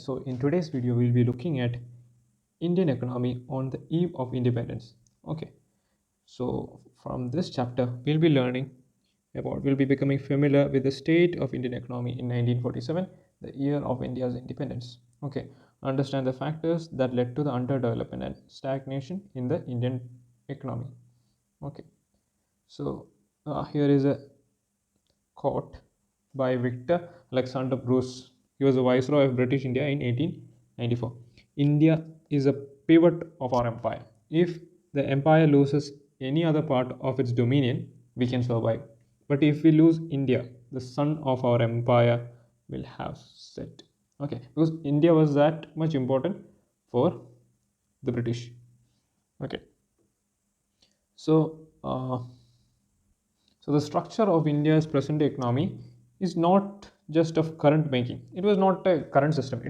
so in today's video we'll be looking at Indian economy on the eve of independence. Okay, so from this chapter we'll be becoming familiar with the state of Indian economy in 1947, the year of India's independence. Okay, understand the factors that led to the underdevelopment and stagnation in the Indian economy. Okay, so here is a quote by Victor Alexander Bruce. He was a viceroy of British India in 1894. India is a pivot of our empire. If the empire loses any other part of its dominion, we can survive. But if we lose India, the sun of our empire will have set. Okay, because India was that much important for the British. Okay, so so the structure of India's present economy is not just of current making. It was not a current system.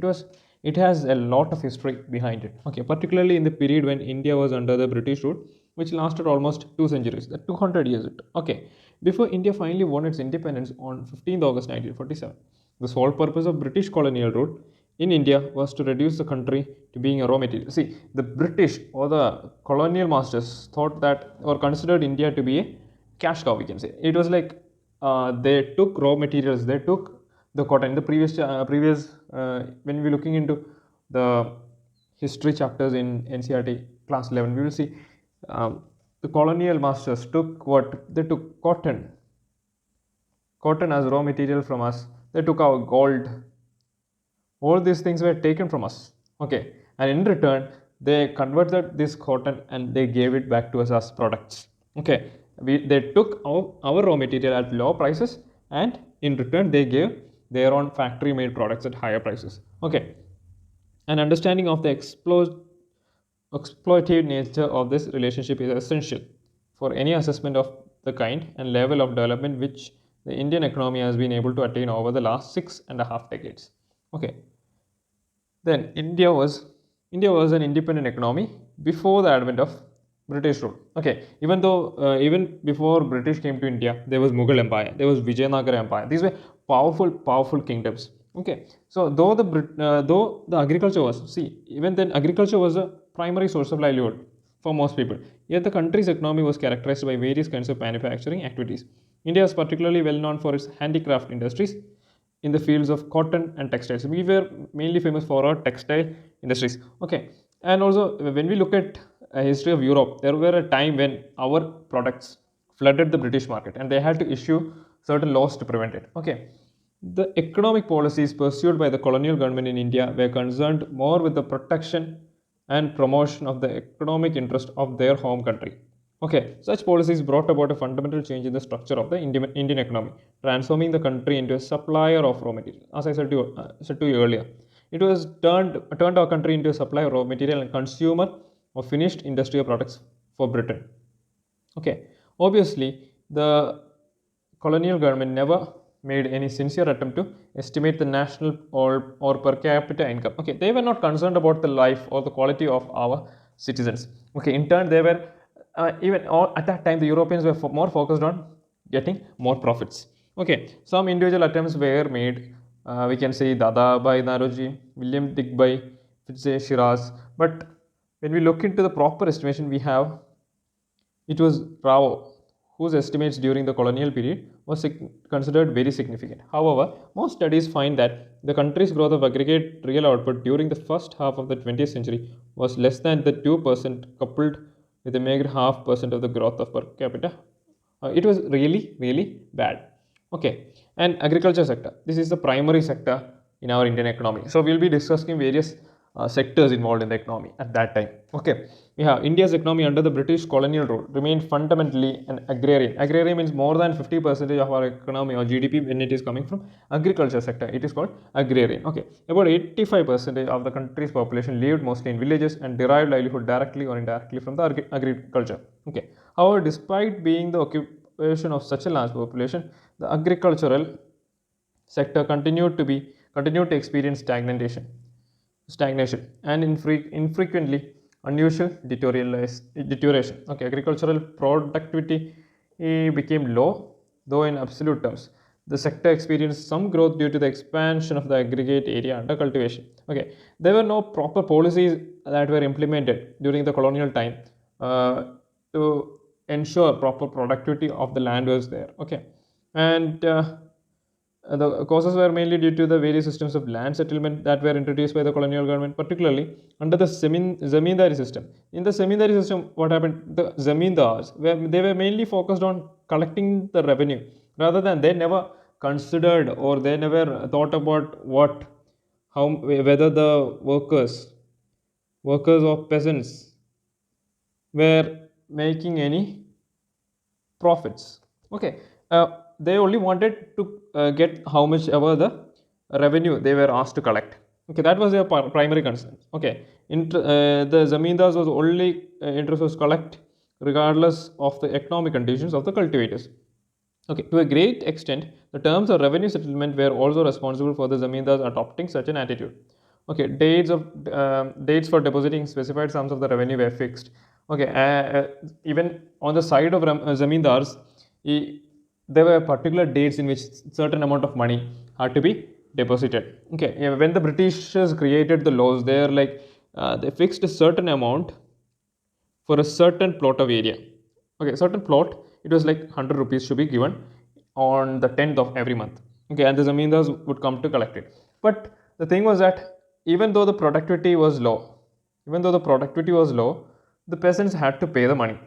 It has a lot of history behind it. Okay, particularly in the period when India was under the British rule, which lasted almost 2 centuries, 200 years. Okay, before India finally won its independence on 15th August 1947, the sole purpose of British colonial rule in India was to reduce the country to being a raw material. See, the British or the colonial masters thought that or considered India to be a cash cow, we can say. It was like they took raw materials, they took the cotton. The previous when we're looking into the history chapters in NCERT class 11, we will see the colonial masters took what they took cotton as raw material from us. They took our gold. All these things were taken from us. Okay, and in return they converted this cotton and they gave it back to us as products. Okay, they took our raw material at low prices, and in return they gave their own factory made products at higher prices. Okay, an understanding of the exploitative nature of this relationship is essential for any assessment of the kind and level of development which the Indian economy has been able to attain over the last 6.5 decades. Okay, then India was an independent economy before the advent of British rule. Okay, even before British came to India, there was Mughal Empire, there was Vijayanagara Empire. These were powerful kingdoms. Okay, so though the agriculture was, even then agriculture was a primary source of livelihood for most people. Yet the country's economy was characterized by various kinds of manufacturing activities. India is particularly well known for its handicraft industries in the fields of cotton and textiles. We were mainly famous for our textile industries. Okay, and also when we look at a history of Europe, there were a time when our products flooded the British market, and they had to issue certain laws to prevent it. Okay, the economic policies pursued by the colonial government in India were concerned more with the protection and promotion of the economic interest of their home country. Okay, such policies brought about a fundamental change in the structure of the Indian economy, transforming the country into a supplier of raw material. As I said to you earlier, it was turned our country into a supplier of raw material and consumer of finished industrial products for Britain. Okay, obviously the colonial government never made any sincere attempt to estimate the national or per capita income. Okay, they were not concerned about the life or the quality of our citizens. Okay, in turn they were at that time the Europeans were more focused on getting more profits. Okay, some individual attempts were made. We can say Dadabhai Naroji, William Digby, Shiraz. But when we look into the proper estimation, we have it was Rao, whose estimates during the colonial period was considered very significant. However, most studies find that the country's growth of aggregate real output during the first half of the 20th century was less than the 2%, coupled with a meager 0.5% of the growth of per capita. It was really bad. Okay, and agriculture sector. This is the primary sector in our Indian economy. So we'll be discussing various sectors involved in the economy at that time. Okay, yeah, India's economy under the British colonial rule remained fundamentally an agrarian. Agrarian means more than 50% of our economy or GDP when it is coming from agriculture sector. It is called agrarian. Okay, about 85% of the country's population lived mostly in villages and derived livelihood directly or indirectly from the agriculture. Okay, however, despite being the occupation of such a large population, the agricultural sector continued to experience stagnation and infrequently unusual deterioration. Okay, agricultural productivity became low, though in absolute terms. The sector experienced some growth due to the expansion of the aggregate area under cultivation. Okay, there were no proper policies that were implemented during the colonial time uh, to ensure proper productivity of the land was there. Okay, and the causes were mainly due to the various systems of land settlement that were introduced by the colonial government, particularly under the zamindari system. In the zamindari system, what happened? The zamindars they were mainly focused on collecting the revenue, rather than they never considered or they never thought about how whether the workers or peasants were making any profits. Okay, they only wanted to get how much ever the revenue they were asked to collect. Okay, that was their primary concern. Okay, the zamindars was only interest was collect regardless of the economic conditions of the cultivators. Okay, to a great extent, the terms of revenue settlement were also responsible for the zamindars adopting such an attitude. Okay, dates for depositing specified sums of the revenue were fixed. Okay, even on the side of zamindars, there were particular dates in which certain amount of money had to be deposited. Okay, when the Britishers created the laws, they fixed a certain amount for a certain plot of area. Okay, certain plot, it was like 100 rupees should be given on the 10th of every month. Okay, and the zamindars would come to collect it. But the thing was that even though the productivity was low, the peasants had to pay the money.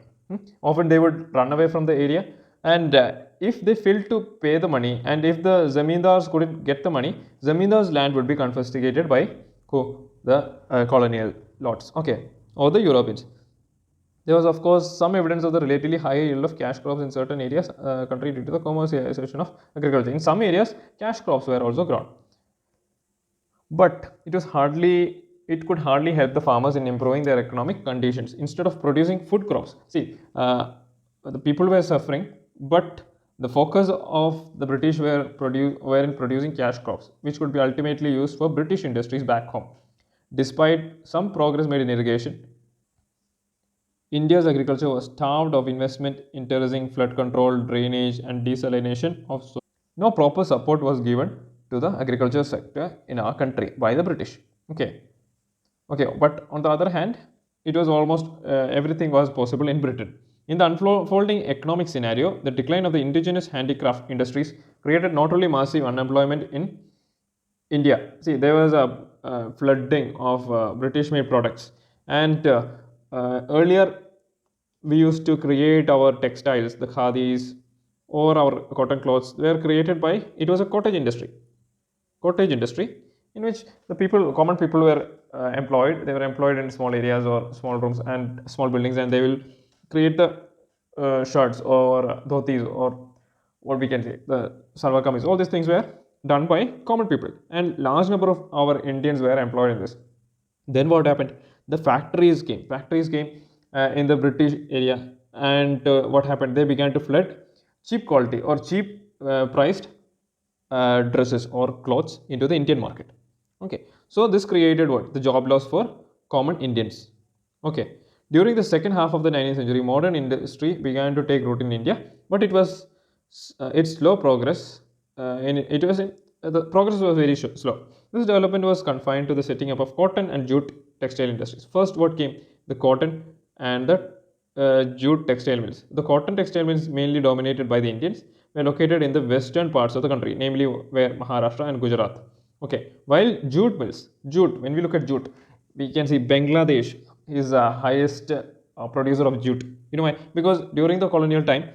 Often they would run away from the area, and if they failed to pay the money, and if the zamindars couldn't get the money, zamindars' land would be confiscated by who? The colonial lords, okay, or the Europeans. There was, of course, some evidence of the relatively high yield of cash crops in certain areas, country due to the commercialization of agriculture. In some areas, cash crops were also grown, but it could hardly help the farmers in improving their economic conditions. Instead of producing food crops, see, the people were suffering, but the focus of the British were in producing cash crops, which could be ultimately used for British industries back home. Despite some progress made in irrigation, India's agriculture was starved of investment in terracing, flood control, drainage, and desalination of soil. No proper support was given to the agriculture sector in our country by the British. Okay, but on the other hand, it was almost everything was possible in Britain. In the unfolding economic scenario, the decline of the indigenous handicraft industries created not only massive unemployment in India. See, there was a flooding of British-made products, and earlier we used to create our textiles, the khadis, or our cotton clothes. Were created by it was a cottage industry in which the common people were employed. They were employed in small areas or small rooms and small buildings, and they will create the shirts or dhotis or what we can say, the salwar kameez. All these things were done by common people, and large number of our Indians were employed in this. Then what happened? The factories came. In the British area, and what happened? They began to flood cheap quality or cheap priced dresses or clothes into the Indian market. Okay, so this created what? The job loss for common Indians. Okay, during the second half of the 19th century, modern industry began to take root in India, but its slow progress. The progress was very slow. This development was confined to the setting up of cotton and jute textile industries. First, what came? The cotton and the jute textile mills. The cotton textile mills, mainly dominated by the Indians, were located in the western parts of the country, namely where Maharashtra and Gujarat. Okay, while when we look at jute, we can see Bangladesh is the highest producer of jute. You know why? Because during the colonial time,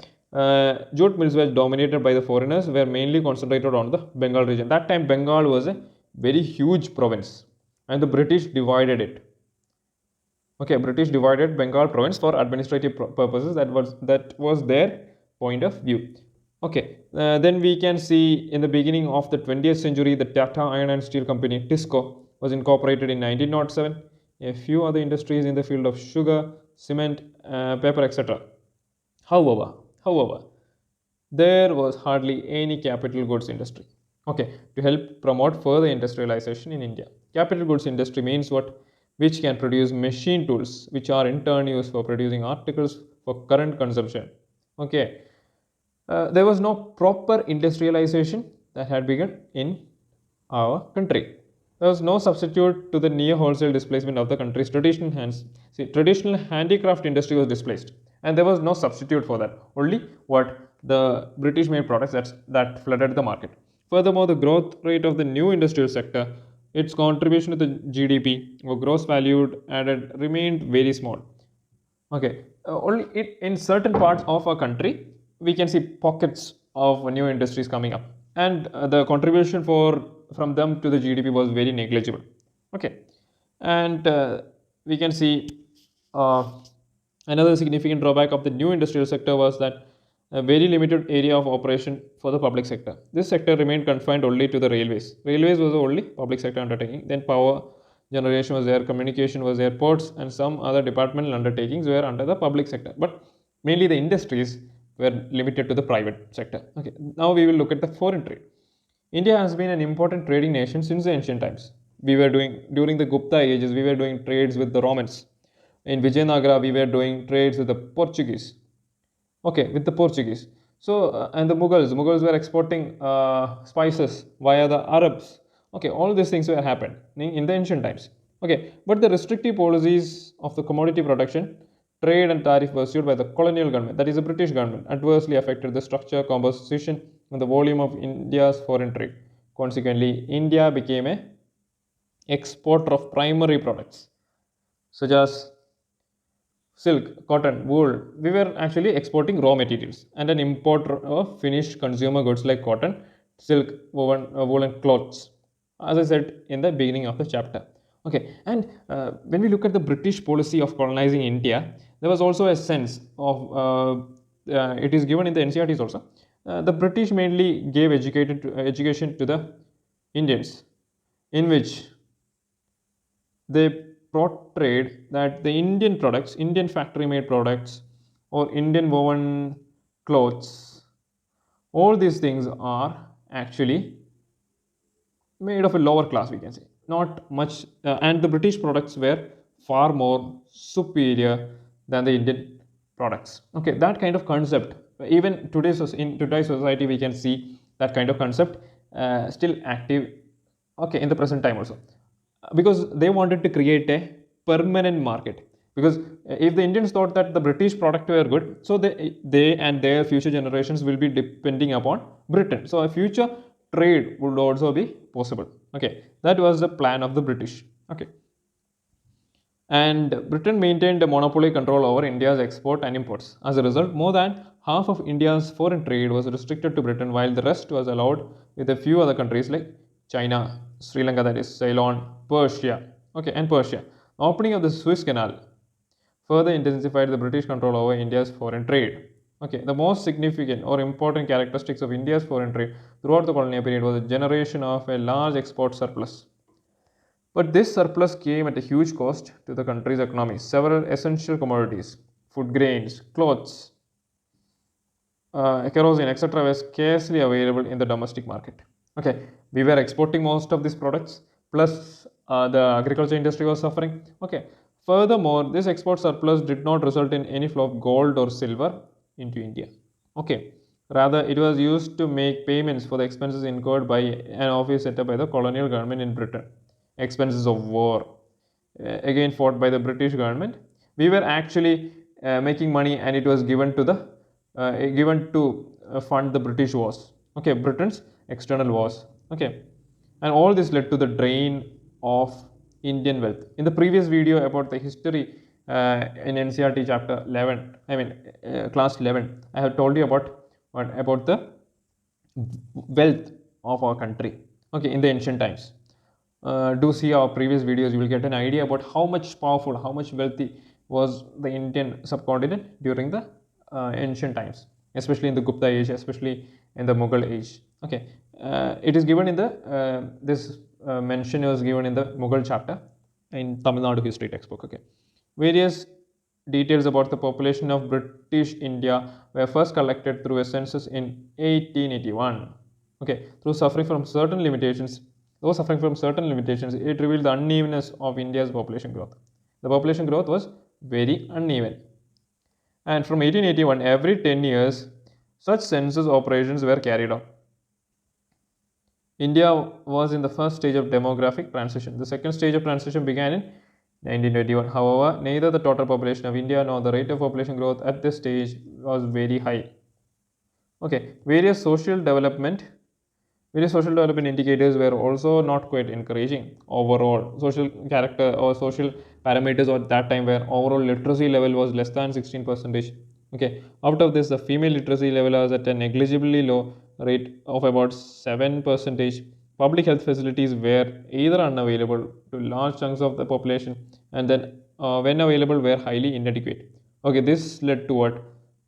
jute mills were dominated by the foreigners, were mainly concentrated on the Bengal region. That time, Bengal was a very huge province, and the British divided it. Okay, British divided Bengal province for administrative purposes. That was their point of view. Okay, then we can see in the beginning of the 20th century, the Tata Iron and Steel Company (TISCO) was incorporated in 1907. A few other industries in the field of sugar, cement, paper, etc. However, there was hardly any capital goods industry. Okay, to help promote further industrialization in India. Capital goods industry means what? Which can produce machine tools, which are in turn used for producing articles for current consumption. Okay, there was no proper industrialization that had begun in our country. There was no substitute to the near wholesale displacement of the country's traditional hands. See, traditional handicraft industry was displaced, and there was no substitute for that. Only what the British-made products that flooded the market. Furthermore, the growth rate of the new industrial sector, its contribution to the GDP or gross value added, remained very small. Okay, only in certain parts of our country, we can see pockets of new industries coming up, and the contribution from them to the GDP was very negligible. Okay, and we can see uh, another significant drawback of the new industrial sector was that a very limited area of operation for the public sector. This sector remained confined only to the railways. Railways was the only public sector undertaking. Then power generation was there, communication was there, ports and some other departmental undertakings were under the public sector. But mainly the industries were limited to the private sector. Okay, now we will look at the foreign trade. India has been an important trading nation since the ancient times. We were doing, during the Gupta ages, we were doing trades with the Romans. In Vijayanagara, we were doing trades with the Portuguese. Okay, with the Portuguese. So, and the Mughals were exporting spices via the Arabs. Okay, all these things were happening in the ancient times. Okay, but the restrictive policies of the commodity production, trade and tariff pursued by the colonial government, that is the British government, adversely affected the structure, composition, and the volume of India's foreign trade. Consequently, India became a exporter of primary products such as silk, cotton, wool. We were actually exporting raw materials and an importer of finished consumer goods like cotton, silk, woolen clothes, as I said in the beginning of the chapter. Okay, and when we look at the British policy of colonizing India, there was also a sense of it is given in the NCERTs also. The British mainly gave education to the Indians, in which they portrayed that the Indian products, Indian factory made products, or Indian woven clothes, all these things are actually made of a lower class, we can say. Not much, and the British products were far more superior than the Indian products. Okay, that kind of concept, even in today's society, we can see that kind of concept still active. Okay, in the present time also, because they wanted to create a permanent market. Because if the Indians thought that the British product were good, so they and their future generations will be depending upon Britain. So a future trade would also be possible. Okay, that was the plan of the British. Okay, and Britain maintained a monopoly control over India's export and imports. As a result, more than half of India's foreign trade was restricted to Britain, while the rest was allowed with a few other countries like China, Sri Lanka, that is Ceylon, Persia. Okay, and Persia. Opening of the Suez Canal further intensified the British control over India's foreign trade. Okay, the most significant or important characteristics of India's foreign trade throughout the colonial period was the generation of a large export surplus. But this surplus came at a huge cost to the country's economy. Several essential commodities, food grains, clothes, kerosene, etc., were scarcely available in the domestic market. Okay, we were exporting most of these products, plus the agriculture industry was suffering. Okay, furthermore, this export surplus did not result in any flow of gold or silver into India. Okay, rather it was used to make payments for the expenses incurred by an office set up by the colonial government in Britain. Expenses of war, again fought by the British government. We were actually making money, and it was given to fund the British wars. Okay, Britain's external wars. Okay, and all this led to the drain of Indian wealth. In the previous video about the history in NCERT chapter 11, class 11, I have told you about the wealth of our country. Okay, in the ancient times. Do see our previous videos, you will get an idea about how much powerful, how much wealthy was the Indian subcontinent during the ancient times, especially in the Gupta age, especially in the Mughal age. Okay, it is given in the this mention was given in the Mughal chapter in Tamil Nadu history textbook. Okay, various details about the population of British India were first collected through a census in 1881. Okay, through suffering from certain limitations. Though suffering from certain limitations, it revealed the unevenness of India's population growth. The population growth was very uneven. And from 1881, every 10 years, such census operations were carried out. India was in the first stage of demographic transition. The second stage of transition began in 1921. However, neither the total population of India nor the rate of population growth at this stage was very high. Okay, various social development indicators were also not quite encouraging. Overall, social character or social parameters at that time were overall literacy level was less than 16 percentage. Okay, out of this, the female literacy level was at a negligibly low rate of about 7 percentage. Public health facilities were either unavailable to large chunks of the population, and then when available, were highly inadequate. Okay, this led to what?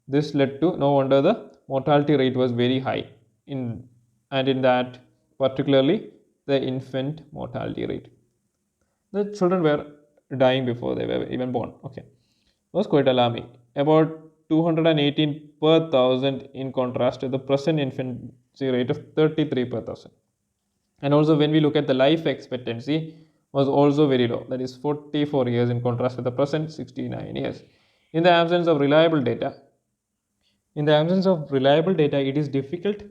This led to no wonder the mortality rate was very high in and in that particularly the infant mortality rate. The children were dying before they were even born. Okay, it was quite alarming. About 218 per thousand in contrast to the present infancy rate of 33 per thousand. And also when we look at the life expectancy was also very low, that is 44 years in contrast with the present 69 years. In the absence of reliable data, it is difficult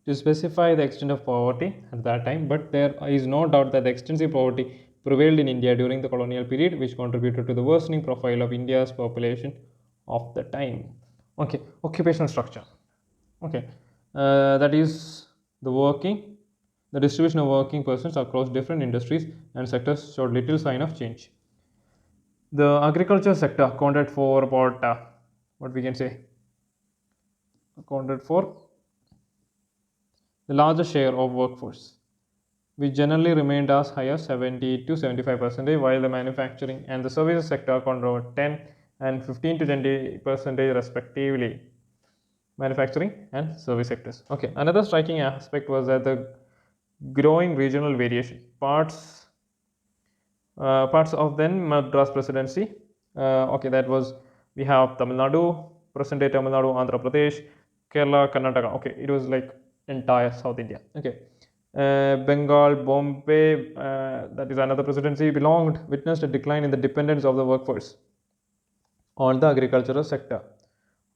to specify the extent of poverty at that time, but there is no doubt that the extensive poverty prevailed in India during the colonial period, which contributed to the worsening profile of India's population of the time. Okay, occupational structure. Okay, that is the distribution of working persons across different industries and sectors showed little sign of change. The agriculture sector accounted for about what we can say accounted for the largest share of workforce, which generally remained as high as 70 to 75%, while the manufacturing and the services sector accounted for 10 and 15 to 20% respectively. Manufacturing and service sectors. Okay, another striking aspect was that the growing regional variation. Parts of then Madras Presidency. Okay, that was we have Tamil Nadu, present day Tamil Nadu, Andhra Pradesh, Kerala, Karnataka. Okay, it was like entire South India. Okay, Bengal, Bombay, that is another presidency witnessed a decline in the dependence of the workforce on the agricultural sector.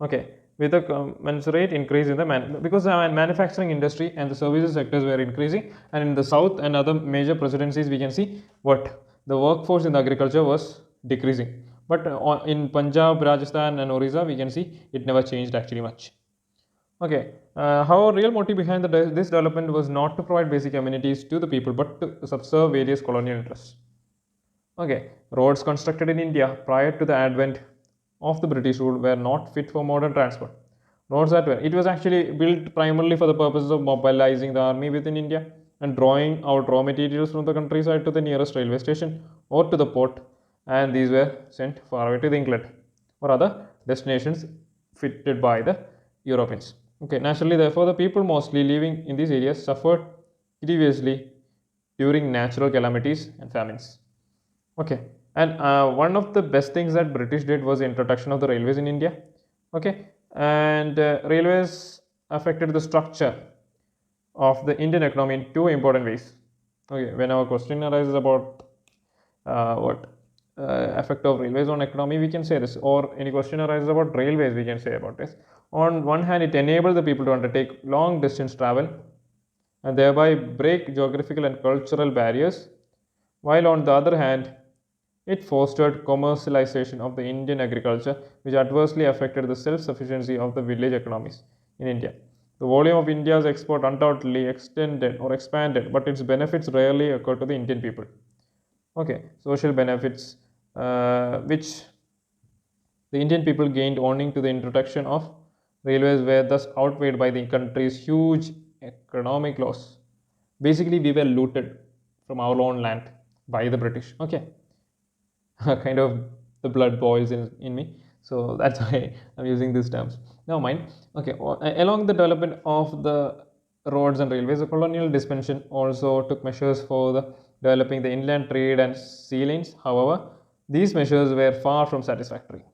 Okay, with a commensurate increase in the because the manufacturing industry and the services sectors were increasing, and in the south and other major presidencies we can see what the workforce in the agriculture was decreasing. But in Punjab, Rajasthan and Orissa we can see it never changed actually much. Okay, however, real motive behind this development was not to provide basic amenities to the people but to subserve various colonial interests. Okay, roads constructed in India prior to the advent of the British rule were not fit for modern transport. Roads that were. It was actually built primarily for the purposes of mobilizing the army within India and drawing out raw materials from the countryside to the nearest railway station or to the port, and these were sent far away to the England or other destinations fitted by the Europeans. Okay, naturally, therefore, the people mostly living in these areas suffered grievously during natural calamities and famines. Okay, and one of the best things that British did was the introduction of the railways in India. Okay, and railways affected the structure of the Indian economy in two important ways. Okay, when our question arises about what effect of railways on economy, we can say this, or any question arises about railways, we can say about this. On one hand, it enabled the people to undertake long distance travel and thereby break geographical and cultural barriers, while on the other hand, it fostered commercialization of the Indian agriculture, which adversely affected the self-sufficiency of the village economies in India. The volume of India's export undoubtedly extended or expanded, but its benefits rarely occurred to the Indian people. Okay, social benefits which the Indian people gained owing to the introduction of railways were thus outweighed by the country's huge economic loss. Basically, we were looted from our own land by the British. Okay, kind of the blood boils in me, so that's why I'm using these terms. Now mind. Okay, along the development of the roads and railways, the colonial dispensation also took measures for developing the inland trade and sea lanes. However, these measures were far from satisfactory.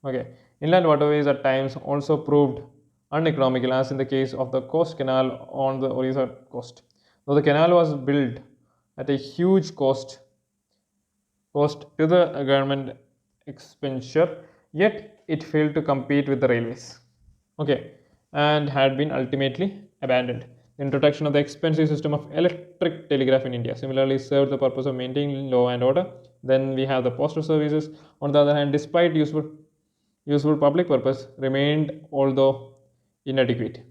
Okay, inland waterways at times also proved uneconomical, as in the case of the coast canal on the Orissa coast. Though the canal was built at a huge cost to the government expenditure, yet it failed to compete with the railways. Okay, and had been ultimately abandoned. The introduction of the expensive system of electric telegraph in India similarly served the purpose of maintaining law and order. Then we have the postal services. On the other hand, despite useful public purpose, remained although inadequate.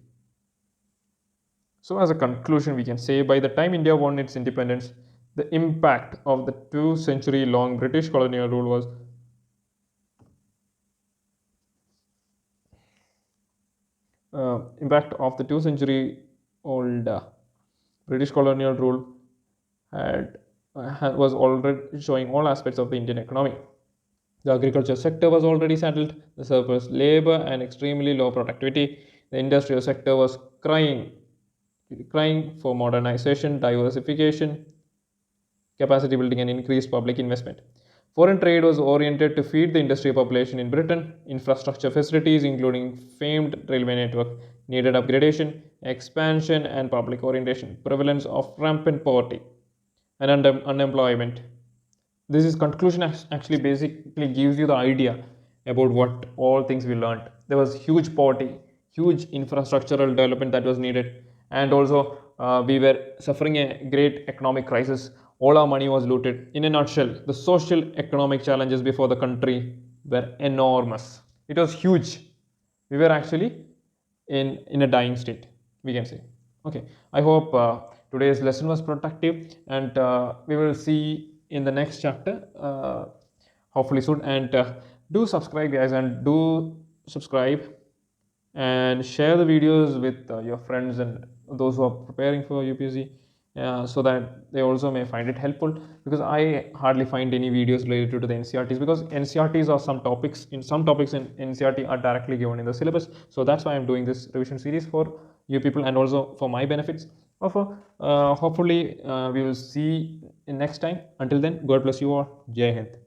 So, as a conclusion, we can say by the time India won its independence, the impact of the 2 century long British colonial rule was impact of the 2 century old British colonial rule was already showing all aspects of the Indian economy. The agriculture sector was already settled, the surplus labor and extremely low productivity. The industrial sector was crying for modernization, diversification, capacity building, and increased public investment. Foreign trade was oriented to feed the industrial population in Britain. Infrastructure facilities, including famed railway network, needed upgradation, expansion, and public orientation. Prevalence of rampant poverty and unemployment. This is conclusion actually basically gives you the idea about what all things we learned. There was huge poverty, huge infrastructural development that was needed, and also we were suffering a great economic crisis. All our money was looted. In a nutshell, the social economic challenges before the country were enormous. It was huge. We were actually in a dying state, we can say. Okay, I hope today's lesson was productive, and we will see in the next chapter hopefully soon. And do subscribe, guys, and do subscribe and share the videos with your friends and those who are preparing for UPSC, so that they also may find it helpful, because I hardly find any videos related to the NCRTs, because NCRTs are some topics in NCRT are directly given in the syllabus. So that's why I'm doing this revision series for you people, and also for my benefits. Hopefully we will see in next time. Until then, God bless you all. Jai Hind.